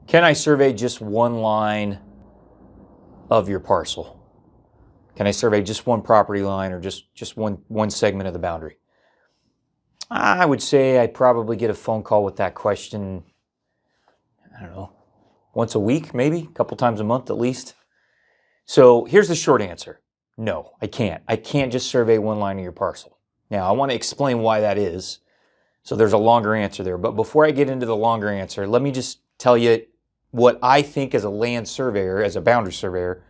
Can I survey just one line of your parcel? Can I survey just one property line or just one segment of the boundary? I would say I probably get a phone call with that question, I don't know, once a week, maybe, a couple times a month at least. So here's the short answer. No, I can't. I can't just survey one line of your parcel. Now, I want to explain why that is. So there's a longer answer there. But before I get into the longer answer, let me just tell you what I think as a land surveyor, as a boundary surveyor,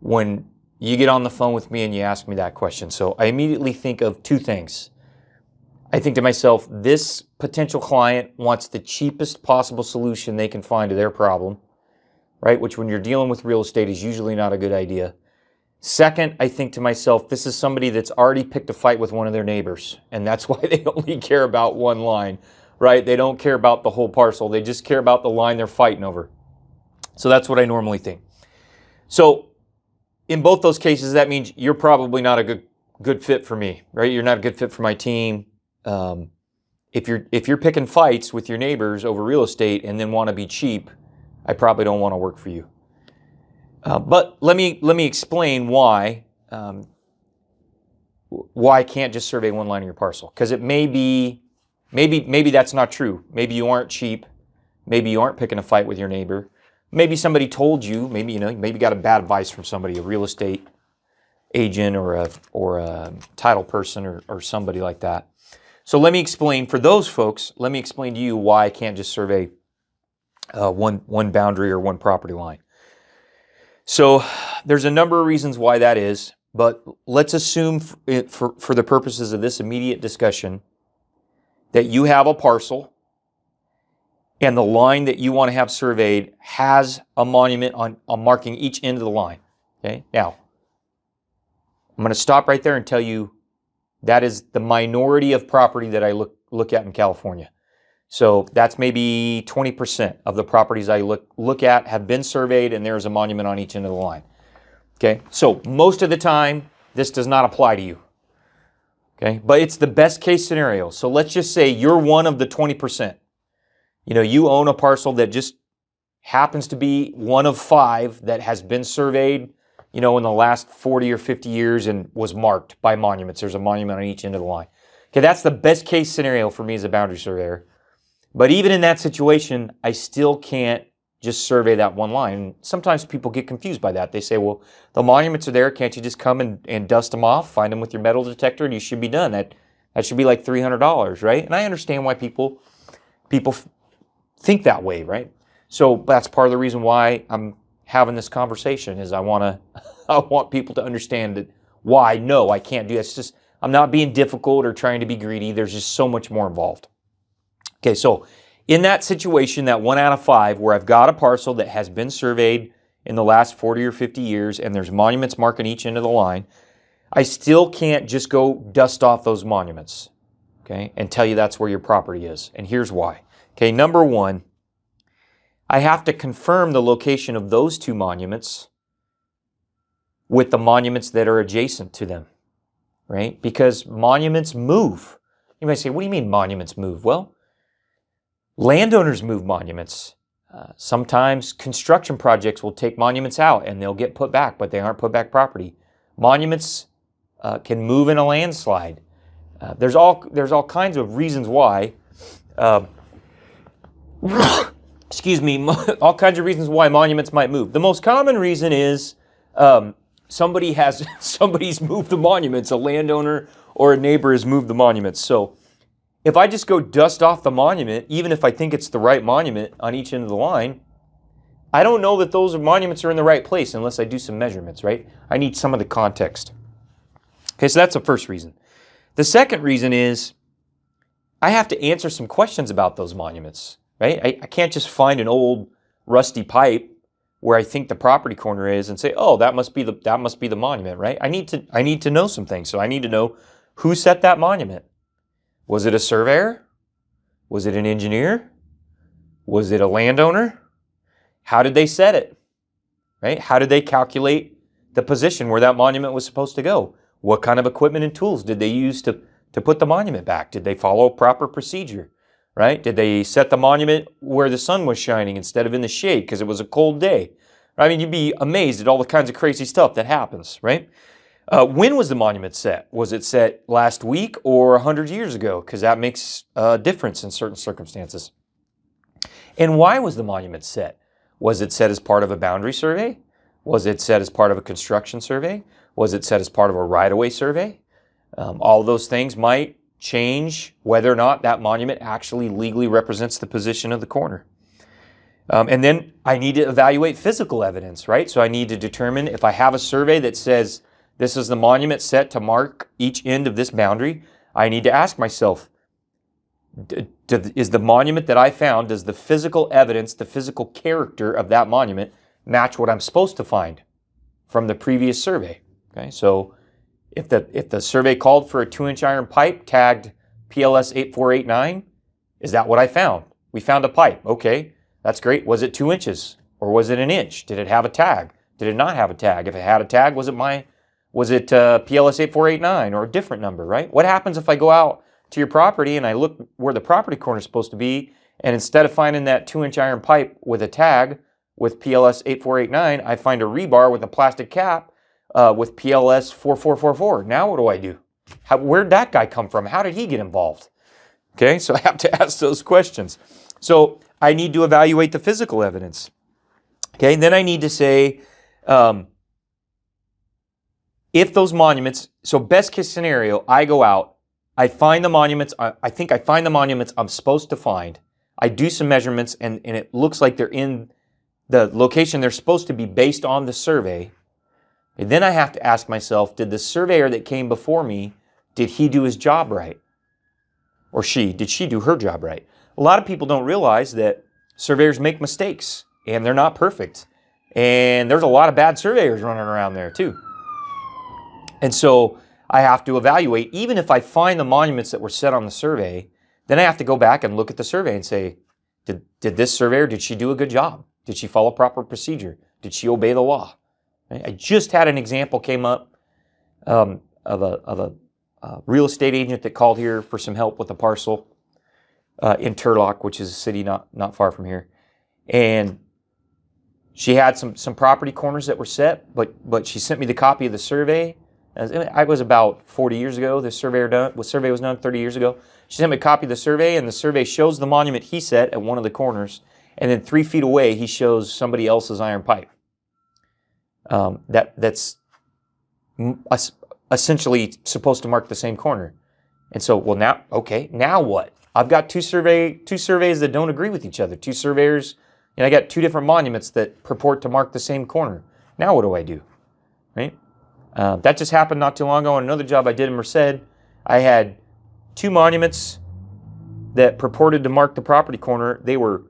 when you get on the phone with me and you ask me that question. So I immediately think of two things. I think to myself, this potential client wants the cheapest possible solution they can find to their problem, right? Which when you're dealing with real estate is usually not a good idea. Second, I think to myself, this is somebody that's already picked a fight with one of their neighbors, and that's why they only care about one line, right? They don't care about the whole parcel. They just care about the line they're fighting over. So that's what I normally think. So in both those cases, that means you're probably not a good fit for me, right? You're not a good fit for my team. If you're picking fights with your neighbors over real estate and then want to be cheap, I probably don't want to work for you. But let me explain why I can't just survey one line of your parcel. Because it maybe that's not true. Maybe you aren't cheap. Maybe you aren't picking a fight with your neighbor. Maybe somebody told you. Maybe maybe got a bad advice from somebody, a real estate agent or a title person or somebody like that. So let me explain for those folks. Let me explain to you why I can't just survey one boundary or one property line. So there's a number of reasons why that is, but let's assume for the purposes of this immediate discussion that you have a parcel and the line that you want to have surveyed has a monument on marking each end of the line. Okay. Now, I'm going to stop right there and tell you that is the minority of property that I look at in California. So that's maybe 20% of the properties I look at have been surveyed and there's a monument on each end of the line. Okay, so most of the time, this does not apply to you. Okay, but it's the best case scenario. So let's just say you're one of the 20%. You own a parcel that just happens to be one of 5 that has been surveyed, in the last 40 or 50 years and was marked by monuments. There's a monument on each end of the line. Okay, that's the best case scenario for me as a boundary surveyor. But even in that situation, I still can't just survey that one line. Sometimes people get confused by that. They say, well, the monuments are there. Can't you just come and dust them off, find them with your metal detector, and you should be done? That should be like $300, right? And I understand why people think that way, right? So that's part of the reason why I'm having this conversation is I want people to understand that why, no, I can't do that. It's just, I'm not being difficult or trying to be greedy. There's just so much more involved. Okay, so in that situation, that 1 out of 5, where I've got a parcel that has been surveyed in the last 40 or 50 years and there's monuments marking each end of the line, I still can't just go dust off those monuments, okay, and tell you that's where your property is. And here's why. Okay, number 1, I have to confirm the location of those 2 monuments with the monuments that are adjacent to them, right? Because monuments move. You might say, what do you mean monuments move? Well, landowners move monuments. Sometimes construction projects will take monuments out and they'll get put back, but they aren't put back property. Monuments can move in a landslide. There's all kinds of reasons why. Excuse me. All kinds of reasons why monuments might move. The most common reason is somebody's moved the monuments. A landowner or a neighbor has moved the monuments. So if I just go dust off the monument, even if I think it's the right monument on each end of the line, I don't know that those monuments are in the right place unless I do some measurements, right? I need some of the context. Okay, so that's the first reason. The second reason is I have to answer some questions about those monuments, right? I can't just find an old rusty pipe where I think the property corner is and say, oh, that must be the monument, right? I need to know some things. So I need to know who set that monument. Was it a surveyor? Was it an engineer? Was it a landowner? How did they set it? Right? How did they calculate the position where that monument was supposed to go? What kind of equipment and tools did they use to put the monument back? Did they follow a proper procedure? right? Did they set the monument where the sun was shining instead of in the shade because it was a cold day? I mean, you'd be amazed at all the kinds of crazy stuff that happens, right? When was the monument set? Was it set last week or 100 years ago? Because that makes a difference in certain circumstances. And why was the monument set? Was it set as part of a boundary survey? Was it set as part of a construction survey? Was it set as part of a right-of-way survey? All of those things might change whether or not that monument actually legally represents the position of the corner. And then I need to evaluate physical evidence, right? So I need to determine if I have a survey that says this is the monument set to mark each end of this boundary, I need to ask myself, is the monument that I found, does the physical evidence, the physical character of that monument match what I'm supposed to find from the previous survey? Okay, so if the survey called for a 2-inch iron pipe tagged PLS 8489, is that what I found? We found a pipe. Okay, that's great. Was it 2 inches or was it an inch? Did it have a tag? Did it not have a tag? If it had a tag, was it PLS 8489 or a different number, right? What happens if I go out to your property and I look where the property corner is supposed to be, and instead of finding that 2-inch iron pipe with a tag with PLS 8489, I find a rebar with a plastic cap with PLS 4444. Now what do I do? Where'd that guy come from? How did he get involved? Okay, so I have to ask those questions. So I need to evaluate the physical evidence. Okay, then I need to say, if those monuments, so best case scenario, I go out, I find the monuments, I think I find the monuments I'm supposed to find. I do some measurements and it looks like they're in the location they're supposed to be based on the survey. And then I have to ask myself, did the surveyor that came before me, did he do his job right? Or did she do her job right? A lot of people don't realize that surveyors make mistakes and they're not perfect. And there's a lot of bad surveyors running around there too. And so I have to evaluate, even if I find the monuments that were set on the survey, then I have to go back and look at the survey and say, did this surveyor, did she do a good job? Did she follow proper procedure? Did she obey the law? I just had an example came up of a real estate agent that called here for some help with a parcel in Turlock, which is a city not far from here. And she had some property corners that were set, but she sent me the copy of the survey. I was about 40 years ago. The survey was done 30 years ago. She sent me a copy of the survey, and the survey shows the monument he set at one of the corners, and then 3 feet away he shows somebody else's iron pipe. That's essentially supposed to mark the same corner. And so, well, now what? I've got two surveys that don't agree with each other. Two surveyors, and I got 2 different monuments that purport to mark the same corner. Now what do I do? Right? That just happened not too long ago on another job I did in Merced. I had 2 monuments that purported to mark the property corner. They were,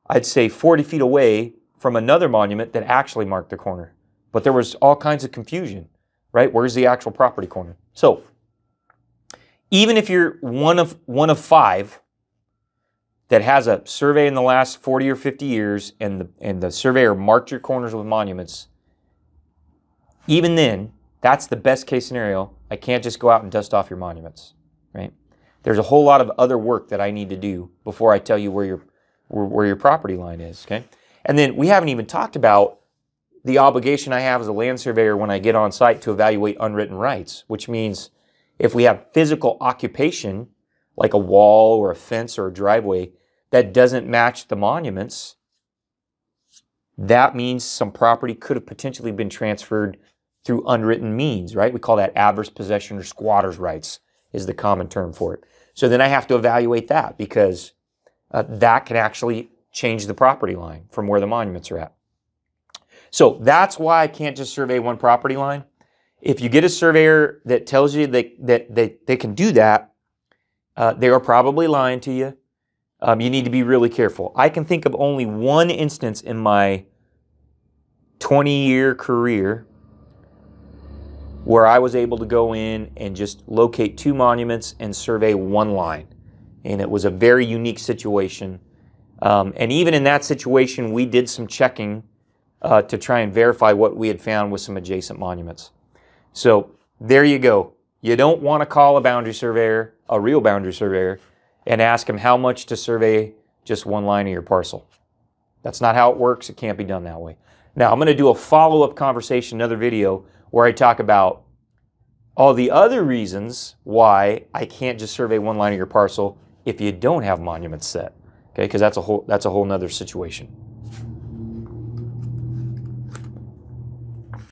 I'd say, 40 feet away from another monument that actually marked the corner. But there was all kinds of confusion, right? Where's the actual property corner? So, even if you're one of 5 that has a survey in the last 40 or 50 years and the surveyor marked your corners with monuments, even then, that's the best case scenario. I can't just go out and dust off your monuments, right? There's a whole lot of other work that I need to do before I tell you where your property line is, okay? And then we haven't even talked about the obligation I have as a land surveyor when I get on site to evaluate unwritten rights, which means if we have physical occupation, like a wall or a fence or a driveway, that doesn't match the monuments, that means some property could have potentially been transferred through unwritten means, right? We call that adverse possession or squatter's rights is the common term for it. So then I have to evaluate that because that can actually change the property line from where the monuments are at. So that's why I can't just survey one property line. If you get a surveyor that tells you that they can do that, they are probably lying to you. You need to be really careful. I can think of only one instance in my 20-year career where I was able to go in and just locate 2 monuments and survey 1 line. And it was a very unique situation. And even in that situation, we did some checking to try and verify what we had found with some adjacent monuments. So there you go. You don't want to call a boundary surveyor, a real boundary surveyor, and ask them how much to survey just one line of your parcel. That's not how it works. It can't be done that way. Now, I'm going to do a follow-up conversation, another video, where I talk about all the other reasons why I can't just survey one line of your parcel if you don't have monuments set. Okay, because that's a whole nother situation.